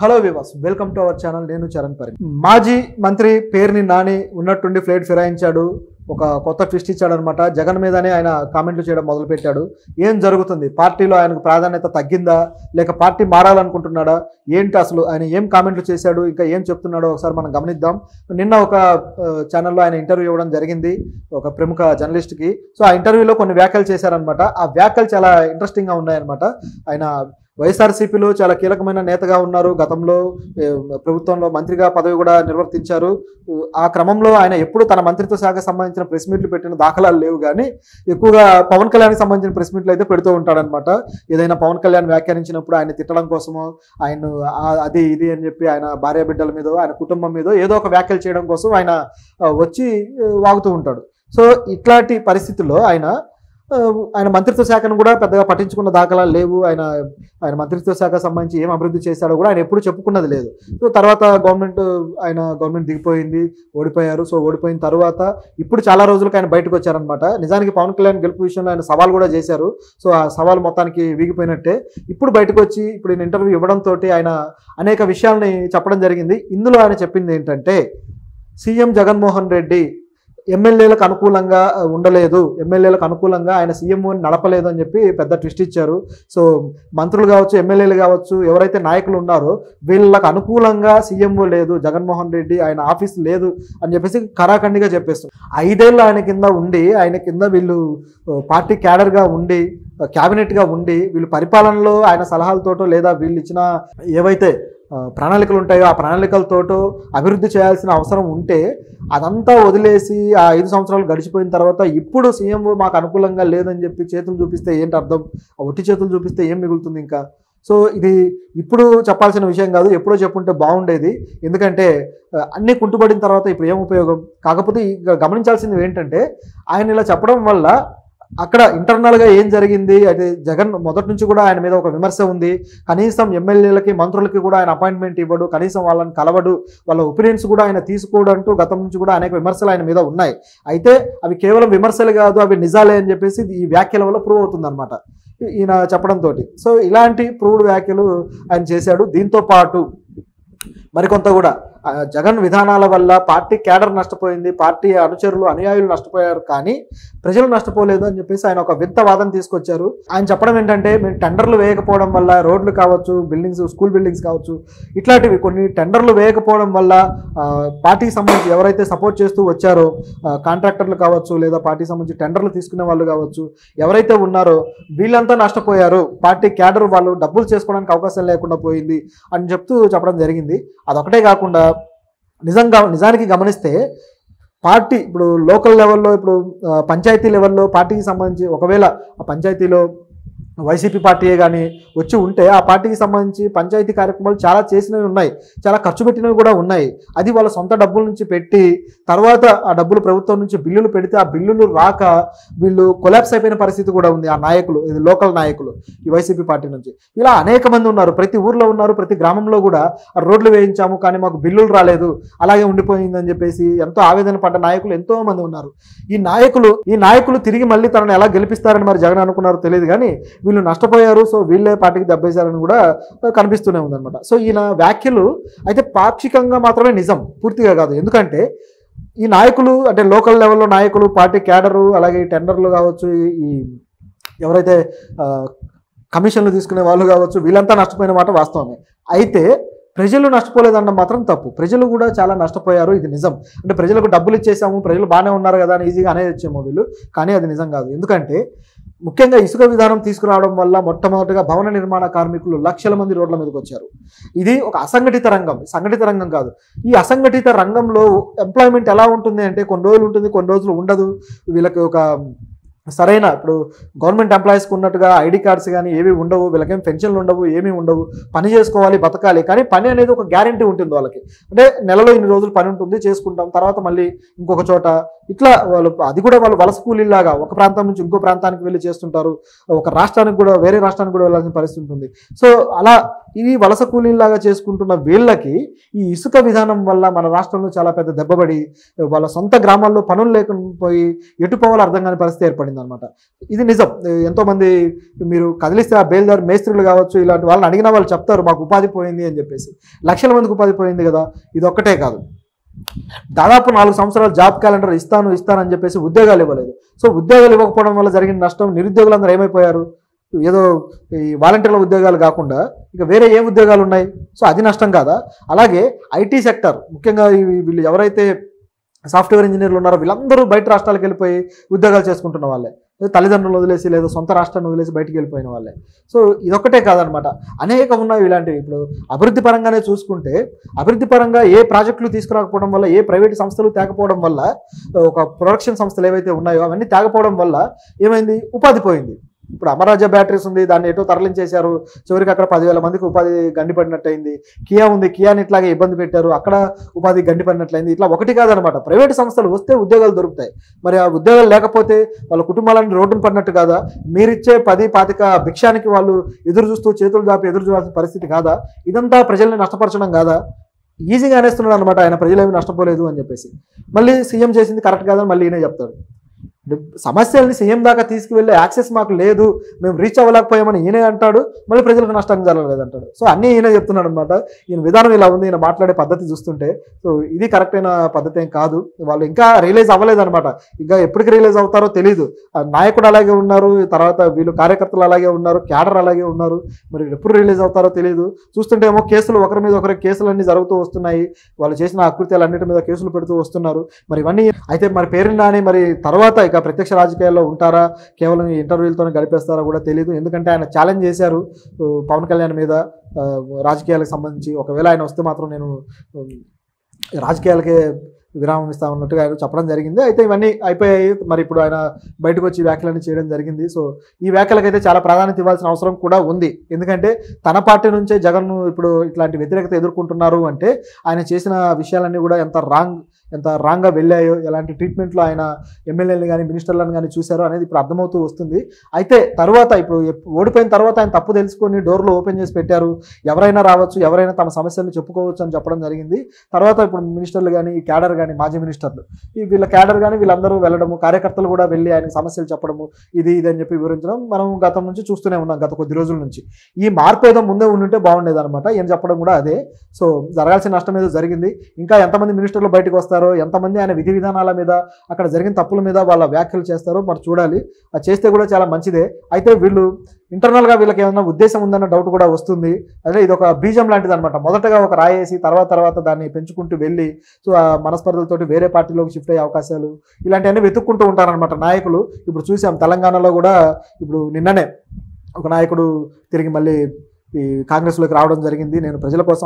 Hello వివాస్, welcome to our channel. నేను చరణ్ పరి. మాజీ మంత్రి పేరుని నాని ఉన్నట్టుండి ఫ్లైట్ ఫిరాయించాడు. ఒక కొత్త ట్విస్ట్ ఇచ్చాడు అనమాట. జగన్ మీదనే ఆయన కామెంట్లు చేయడం మొదలుపెట్టాడు. ఏం జరుగుతుంది, పార్టీలో ఆయనకు ప్రాధాన్యత తగ్గిందా, లేక పార్టీ మారాలనుకుంటున్నాడా, ఏంటి అసలు ఆయన ఏం కామెంట్లు చేశాడు, ఇంకా ఏం చెప్తున్నాడో ఒకసారి మనం గమనిద్దాం. నిన్న ఒక ఛానల్లో ఆయన ఇంటర్వ్యూ ఇవ్వడం జరిగింది, ఒక ప్రముఖ జర్నలిస్ట్కి. సో ఆ ఇంటర్వ్యూలో కొన్ని వ్యాఖ్యలు చేశారనమాట. ఆ వ్యాఖ్యలు చాలా ఇంట్రెస్టింగ్గా ఉన్నాయన్నమాట. ఆయన వైఎస్ఆర్సీపీలో చాలా కీలకమైన నేతగా ఉన్నారు. గతంలో ప్రభుత్వంలో మంత్రిగా పదవి కూడా నిర్వర్తించారు. ఆ క్రమంలో ఆయన ఎప్పుడు తన మంత్రిత్వ శాఖకు సంబంధించిన ప్రెస్ మీట్లు పెట్టిన దాఖలాలు లేవు, కానీ ఎక్కువగా పవన్ కళ్యాణ్కి సంబంధించిన ప్రెస్ మీట్లు అయితే పెడుతూ ఉంటాడనమాట. ఏదైనా పవన్ కళ్యాణ్ వ్యాఖ్యానించినప్పుడు ఆయన తిట్టడం కోసమో, ఆయన అది ఇది అని చెప్పి ఆయన భార్య బిడ్డల మీద, ఆయన కుటుంబం మీద ఏదో ఒక వ్యాఖ్యలు చేయడం కోసం ఆయన వచ్చి వాగుతూ ఉంటాడు. సో ఇట్లాంటి పరిస్థితుల్లో ఆయన మంత్రిత్వ శాఖను కూడా పెద్దగా పట్టించుకున్న దాఖలాలు లేవు. ఆయన మంత్రిత్వ శాఖకు సంబంధించి ఏం అభివృద్ధి చేశాడో కూడా ఆయన ఎప్పుడు చెప్పుకున్నది లేదు. సో తర్వాత గవర్నమెంట్ దిగిపోయింది, ఓడిపోయారు. సో ఓడిపోయిన తర్వాత ఇప్పుడు చాలా రోజులకు ఆయన బయటకు వచ్చారనమాట. నిజానికి పవన్ కళ్యాణ్ గెలుపు విషయంలో ఆయన సవాల్ కూడా చేశారు. సో ఆ సవాల్ మొత్తానికి వీగిపోయినట్టే. ఇప్పుడు బయటకు వచ్చి ఇప్పుడు ఇంటర్వ్యూ ఇవ్వడంతో ఆయన అనేక విషయాల్ని చెప్పడం జరిగింది. ఇందులో ఆయన చెప్పింది ఏంటంటే, సీఎం జగన్మోహన్ రెడ్డి ఎమ్మెల్యేలకు అనుకూలంగా ఉండలేదు, ఎమ్మెల్యేలకు అనుకూలంగా ఆయన సీఎంఓని నడపలేదు అని చెప్పి పెద్ద ట్విస్ట్ ఇచ్చారు. సో మంత్రులు కావచ్చు, ఎమ్మెల్యేలు కావచ్చు, ఎవరైతే నాయకులు ఉన్నారో వీళ్ళకు అనుకూలంగా సీఎంఓ లేదు, జగన్మోహన్ రెడ్డి ఆయన ఆఫీస్ లేదు అని చెప్పేసి ఖరాఖండిగా చెప్పేస్తారు. 5 ఏళ్ళు ఆయన కింద వీళ్ళు పార్టీ క్యాడర్గా ఉండి, క్యాబినెట్గా ఉండి, వీళ్ళు పరిపాలనలో ఆయన సలహాలతోటో లేదా వీళ్ళు ఇచ్చిన ఏవైతే ప్రణాళికలు ఉంటాయో ఆ ప్రణాళికలతోటో అభివృద్ధి చేయాల్సిన అవసరం ఉంటే అదంతా వదిలేసి ఆ 5 సంవత్సరాలు గడిచిపోయిన తర్వాత ఇప్పుడు సీఎంఓ మాకు అనుకూలంగా లేదని చెప్పి చేతులు చూపిస్తే ఏంటి అర్థం? ఒట్టి చేతులు చూపిస్తే ఏం మిగులుతుంది ఇంకా? సో ఇది ఇప్పుడు చెప్పాల్సిన విషయం కాదు, ఎప్పుడో చెప్పుంటే బాగుండేది. ఎందుకంటే అన్నీ కుంటుపడిన తర్వాత ఇప్పుడు ఏం ఉపయోగం? కాకపోతే ఇక గమనించాల్సింది ఏంటంటే, ఆయన ఇలా చెప్పడం వల్ల అక్కడ ఇంటర్నల్గా ఏం జరిగింది అయితే, జగన్ మొదటి నుంచి కూడా ఆయన మీద ఒక విమర్శ ఉంది. కనీసం ఎమ్మెల్యేలకి, మంత్రులకి కూడా ఆయన అపాయింట్మెంట్ ఇవ్వడు, కనీసం వాళ్ళని కలవడు, వాళ్ళ ఒపీనియన్స్ కూడా ఆయన తీసుకోడు అంటూ గతం నుంచి కూడా అనేక విమర్శలు ఆయన మీద ఉన్నాయి. అయితే అవి కేవలం విమర్శలు కాదు, అవి నిజాలే అని చెప్పేసి ఈ వ్యాఖ్యల వల్ల ప్రూవ్ అవుతుంది అనమాట ఈయన చెప్పడంతో. సో ఇలాంటి ప్రూవ్డ్ వ్యాఖ్యలు ఆయన చేశాడు. దీంతో పాటు మరికొంత కూడా జగన్ విధానాల వల్ల పార్టీ క్యాడర్ నష్టపోయింది, పార్టీ అనుచరులు, అనుయాయులు నష్టపోయారు, కానీ ప్రజలు నష్టపోలేదు అని చెప్పేసి ఆయన ఒక వింత వాదన తీసుకొచ్చారు. ఆయన చెప్పడం ఏంటంటే, మేము టెండర్లు వేయకపోవడం వల్ల రోడ్లు కావచ్చు, బిల్డింగ్స్, స్కూల్ బిల్డింగ్స్ కావచ్చు, ఇట్లాంటివి కొన్ని టెండర్లు వేయకపోవడం వల్ల పార్టీకి సంబంధించి ఎవరైతే సపోర్ట్ చేస్తూ వచ్చారో కాంట్రాక్టర్లు కావచ్చు, లేదా పార్టీకి సంబంధించి టెండర్లు తీసుకునే వాళ్ళు కావచ్చు, ఎవరైతే ఉన్నారో వీళ్ళంతా నష్టపోయారు, పార్టీ క్యాడర్ వాళ్ళు డబ్బులు చేసుకోవడానికి అవకాశం లేకుండా పోయింది అని చెప్పడం జరిగింది. అదొకటే కాకుండా నిజానికి గమనిస్తే పార్టీ ఇప్పుడు లోకల్ లెవెల్లో, ఇప్పుడు పంచాయతీ లెవెల్లో పార్టీకి సంబంధించి ఒకవేళ ఆ పంచాయతీలో వైసీపీ పార్టీయే కానీ వచ్చి ఉంటే ఆ పార్టీకి సంబంధించి పంచాయతీ కార్యక్రమాలు చాలా చేసినవి ఉన్నాయి, చాలా ఖర్చు పెట్టినవి కూడా ఉన్నాయి. అది వాళ్ళ సొంత డబ్బుల నుంచి పెట్టి తర్వాత ఆ డబ్బులు ప్రభుత్వం నుంచి బిల్లులు పెడితే ఆ బిల్లులు రాక వీళ్ళు కొలాప్స్ అయిపోయిన పరిస్థితి కూడా ఉంది. ఆ నాయకులు, ఇది లోకల్ నాయకులు ఈ వైసీపీ పార్టీ నుంచి ఇలా అనేక మంది ఉన్నారు, ప్రతి ఊర్లో ఉన్నారు, ప్రతి గ్రామంలో కూడా రోడ్లు వేయించాము కానీ మాకు బిల్లులు రాలేదు, అలాగే ఉండిపోయిందని చెప్పేసి ఎంతో ఆవేదన పడ్డ నాయకులు ఎంతో మంది ఉన్నారు. ఈ నాయకులు తిరిగి మళ్ళీ తనను ఎలా గెలిపిస్తారని మరి జగన్ అనుకున్నారో తెలియదు, కానీ వీళ్ళు నష్టపోయారు, సో వీళ్ళే పార్టీకి దెబ్బేశారని కూడా కనిపిస్తూనే ఉందన్నమాట. సో ఈయన వ్యాఖ్యలు అయితే పాక్షికంగా మాత్రమే నిజం, పూర్తిగా కాదు. ఎందుకంటే ఈ నాయకులు అంటే లోకల్ లెవెల్లో నాయకులు, పార్టీ క్యాడరు, అలాగే ఈ టెండర్లు కావచ్చు, ఈ ఎవరైతే కమిషన్లు తీసుకునే వాళ్ళు కావచ్చు, వీళ్ళంతా నష్టపోయిన మాట వాస్తవమే. అయితే ప్రజలు నష్టపోలేదన్న మాత్రం తప్పు. ప్రజలు కూడా చాలా నష్టపోయారు, ఇది నిజం. అంటే ప్రజలకు డబ్బులు ఇచ్చేసాము, ప్రజలు బాగానే ఉన్నారు కదా అని ఈజీగా అనేది వచ్చేమో వీళ్ళు, కానీ అది నిజం కాదు. ఎందుకంటే ముఖ్యంగా ఇసుక విధానం తీసుకురావడం వల్ల మొట్టమొదటిగా భవన నిర్మాణ కార్మికులు లక్షల మంది రోడ్ల మీదకి వచ్చారు. ఇది ఒక అసంఘటిత రంగం, సంఘటిత రంగం కాదు. ఈ అసంఘటిత రంగంలో ఎంప్లాయ్మెంట్ ఎలా ఉంటుంది అంటే, కొన్ని రోజులు ఉంటుంది, కొన్ని రోజులు ఉండదు. వీళ్ళకి ఒక సరైన ఇప్పుడు గవర్నమెంట్ ఎంప్లాయీస్కి ఉన్నట్టుగా ఐడి కార్డ్స్ కానీ ఏవి ఉండవు, వీళ్ళకేం పెన్షన్లు ఉండవు, ఏమీ ఉండవు. పని చేసుకోవాలి, బతకాలి, కానీ పని అనేది ఒక గ్యారంటీ ఉంటుంది వాళ్ళకి. అంటే నెలలో ఇన్ని రోజులు పని ఉంటుంది, చేసుకుంటాం, తర్వాత మళ్ళీ ఇంకొక చోట ఇట్లా వాళ్ళు, అది కూడా వాళ్ళు వలస కూలీలాగా ఒక ప్రాంతం నుంచి ఇంకో ప్రాంతానికి వెళ్ళి చేస్తుంటారు. ఒక రాష్ట్రానికి కూడా, వేరే రాష్ట్రానికి కూడా వెళ్ళాల్సిన పరిస్థితి ఉంటుంది. సో అలా ఇవి వలస కూలీలాగా చేసుకుంటున్న వీళ్ళకి ఈ ఇసుక విధానం వల్ల మన రాష్ట్రంలో చాలా పెద్ద దెబ్బపడి వాళ్ళ సొంత గ్రామాల్లో పనులు లేకపోయి ఎటు పోవాలో అర్థం కాని పరిస్థితి ఏర్పడింది అనమాట. ఇది నిజం. ఎంతోమంది మీరు కదిలిస్తే ఆ బేల్దార్ మేస్త్రులు కావచ్చు, ఇలాంటి వాళ్ళని అడిగిన వాళ్ళు చెప్తారు మాకు ఉపాధి పోయింది అని చెప్పేసి. లక్షల మందికి ఉపాధి పోయింది కదా. ఇది ఒక్కటే కాదు, దాదాపు 4 సంవత్సరాలు జాబ్ క్యాలెండర్ ఇస్తానని చెప్పేసి ఉద్యోగాలు ఇవ్వలేదు. సో ఉద్యోగాలు ఇవ్వకపోవడం వల్ల జరిగిన నష్టం, నిరుద్యోగులందరూ ఏమైపోయారు, ఏదో ఈ వాలంటీర్ల ఉద్యోగాలు కాకుండా ఇక వేరే ఏ ఉద్యోగాలు ఉన్నాయి. సో అది నష్టం కాదా? అలాగే ఐటీ సెక్టర్, ముఖ్యంగా వీళ్ళు ఎవరైతే సాఫ్ట్వేర్ ఇంజనీర్లు ఉన్నారో వీళ్ళందరూ బయట రాష్ట్రాలకు వెళ్ళిపోయి ఉద్యోగాలు చేసుకుంటున్న వాళ్ళే, తల్లిదండ్రులను వదిలేసి లేదా సొంత రాష్ట్రాన్ని వదిలేసి బయటికి వెళ్ళిపోయిన వాళ్ళే. సో ఇదొక్కటే కాదనమాట, అనేకం ఉన్నాయి ఇలాంటివి. ఇప్పుడు అభివృద్ధి పరంగానే చూసుకుంటే, అభివృద్ధి పరంగా ఏ ప్రాజెక్టులు తీసుకురాకపోవడం వల్ల, ఏ ప్రైవేటు సంస్థలు తేకపోవడం వల్ల, ఒక ప్రొడక్షన్ సంస్థలు ఏవైతే ఉన్నాయో అవన్నీ తేకపోవడం వల్ల ఏమైంది, ఉపాధి పోయింది. ఇప్పుడు అమరాజా బ్యాటరీస్ ఉంది, దాన్ని ఎటో తరలించేశారు, చివరికి అక్కడ 10,000 మందికి ఉపాధి గండిపడినట్టయింది. కియా ఉంది, కియాని ఇట్లాగే ఇబ్బంది పెట్టారు, అక్కడ ఉపాధి గండిపడినట్లయింది. ఇట్లా ఒకటి కాదనమాట, ప్రైవేటు సంస్థలు వస్తే ఉద్యోగాలు దొరుకుతాయి. మరి ఆ ఉద్యోగాలు లేకపోతే వాళ్ళ కుటుంబాలను రోడ్డున పడినట్టు కాదా? మీరిచ్చే 10-25 భిక్షానికి వాళ్ళు ఎదురు చూస్తూ చేతులు దాపి ఎదురు చూడాల్సిన పరిస్థితి కాదా? ఇదంతా ప్రజల్ని నష్టపరచడం కాదా? ఈజీగా అనేస్తున్నాడు అనమాట ఆయన, ప్రజలేమి నష్టపోలేదు అని చెప్పేసి. మళ్ళీ సీఎం చేసింది కరెక్ట్ కాదని మళ్ళీ ఈయనే చెప్తాడు. సమస్యల్ని సీఎం దాకా తీసుకువెళ్ళే యాక్సెస్ మాకు లేదు, మేము రీచ్ అవ్వలేకపోయామని ఈయనే అంటాడు, మళ్ళీ ప్రజలకు నష్టం జరగలేదంటాడు. సో అన్నీ ఈయన చెప్తున్నాడు అనమాట. ఈయన విధానం ఇలా ఉంది, ఈయన మాట్లాడే పద్ధతి చూస్తుంటే. సో ఇది కరెక్ట్ అయిన పద్ధతి ఏం కాదు. వాళ్ళు ఇంకా రియలైజ్ అవ్వలేదన్నమాట. ఇంకా ఎప్పటికి రియలైజ్ అవుతారో తెలియదు. నాయకుడు అలాగే ఉన్నారు, తర్వాత వీళ్ళు కార్యకర్తలు అలాగే ఉన్నారు, క్యాడర్ అలాగే ఉన్నారు. మరి ఎప్పుడు రియలైజ్ అవుతారో తెలియదు. చూస్తుంటే ఏమో కేసులు ఒకరి మీద ఒకరి కేసులన్నీ జరుగుతూ వస్తున్నాయి, వాళ్ళు చేసిన అకృత్యాలన్నిటి మీద కేసులు పెడుతూ వస్తున్నారు. మరి ఇవన్నీ అయితే మరి పేరుని నాని మరి తర్వాత ఇక ప్రత్యక్ష రాజకీయాల్లో ఉంటారా, కేవలం ఈ ఇంటర్వ్యూలతోనే గడిపేస్తారా కూడా తెలియదు. ఎందుకంటే ఆయన ఛాలెంజ్ చేశారు పవన్ కళ్యాణ్ మీద రాజకీయాలకు సంబంధించి. ఒకవేళ ఆయన వస్తే మాత్రం నేను రాజకీయాలకే విరామం ఇస్తా ఉన్నట్టుగా ఆయన చెప్పడం జరిగింది. అయితే ఇవన్నీ అయిపోయాయి. మరి ఇప్పుడు ఆయన బయటకు వచ్చి వ్యాఖ్యలన్నీ చేయడం జరిగింది. సో ఈ వ్యాఖ్యలకైతే చాలా ప్రాధాన్యత ఇవ్వాల్సిన అవసరం కూడా ఉంది. ఎందుకంటే తన పార్టీ నుంచే జగన్ ఇప్పుడు ఇట్లాంటి వ్యతిరేకత ఎదుర్కొంటున్నారు అంటే ఆయన చేసిన విషయాలన్నీ కూడా ఎంత రాంగ్గా వెళ్ళాయో, ఎలాంటి ట్రీట్మెంట్లో ఆయన ఎమ్మెల్యేలను కానీ మినిస్టర్లను కానీ చూశారో అనేది ఇప్పుడు అర్థమవుతూ వస్తుంది. అయితే తర్వాత ఇప్పుడు ఓడిపోయిన తర్వాత ఆయన తప్పు తెలుసుకొని డోర్లు ఓపెన్ చేసి పెట్టారు, ఎవరైనా రావచ్చు, ఎవరైనా తమ సమస్యలను చెప్పుకోవచ్చు అని చెప్పడం జరిగింది. తర్వాత ఇప్పుడు మినిస్టర్లు కానీ ఈ క్యాడర్ కానీ మాజీ మినిస్టర్లు వీళ్ళ క్యాడర్ కానీ వీళ్ళందరూ వెళ్ళడము, కార్యకర్తలు కూడా వెళ్ళి ఆయనకు సమస్యలు చెప్పడము, ఇది అని చెప్పి వివరించడం మనం గతం నుంచి చూస్తూనే ఉన్నాం, గత కొద్ది రోజుల నుంచి. ఈ మార్పు ఏదో ముందే ఉండుంటే బాగుండేది అనమాట. ఏం చెప్పడం కూడా అదే. సో జరగాల్సిన నష్టం ఏదో జరిగింది. ఇంకా ఎంతమంది మినిస్టర్లు బయటకు వస్తారో, ఎంతమంది ఆయన విధి విధానాల మీద, అక్కడ జరిగిన తప్పుల మీద వాళ్ళ వ్యాఖ్యలు చేస్తారో మరి చూడాలి. అది చేస్తే కూడా చాలా మంచిదే. అయితే వీళ్ళు ఇంటర్నల్గా వీళ్ళకి ఏమైనా ఉద్దేశం ఉందన్న డౌట్ కూడా వస్తుంది. అదే ఇది ఒక బీజం లాంటిది అనమాట. మొదటగా ఒక రాయేసి తర్వాత దాన్ని పెంచుకుంటూ వెళ్ళి సో ఆ మనస్పర్ధలతోటి వేరే పార్టీలోకి షిఫ్ట్ అయ్యే అవకాశాలు ఇలాంటివన్నీ వెతుక్కుంటూ ఉంటారనమాట నాయకులు. ఇప్పుడు చూసాం తెలంగాణలో కూడా, ఇప్పుడు నిన్ననే ఒక నాయకుడు తిరిగి మళ్ళీ ఈ కాంగ్రెస్లోకి రావడం జరిగింది. నేను ప్రజల కోసం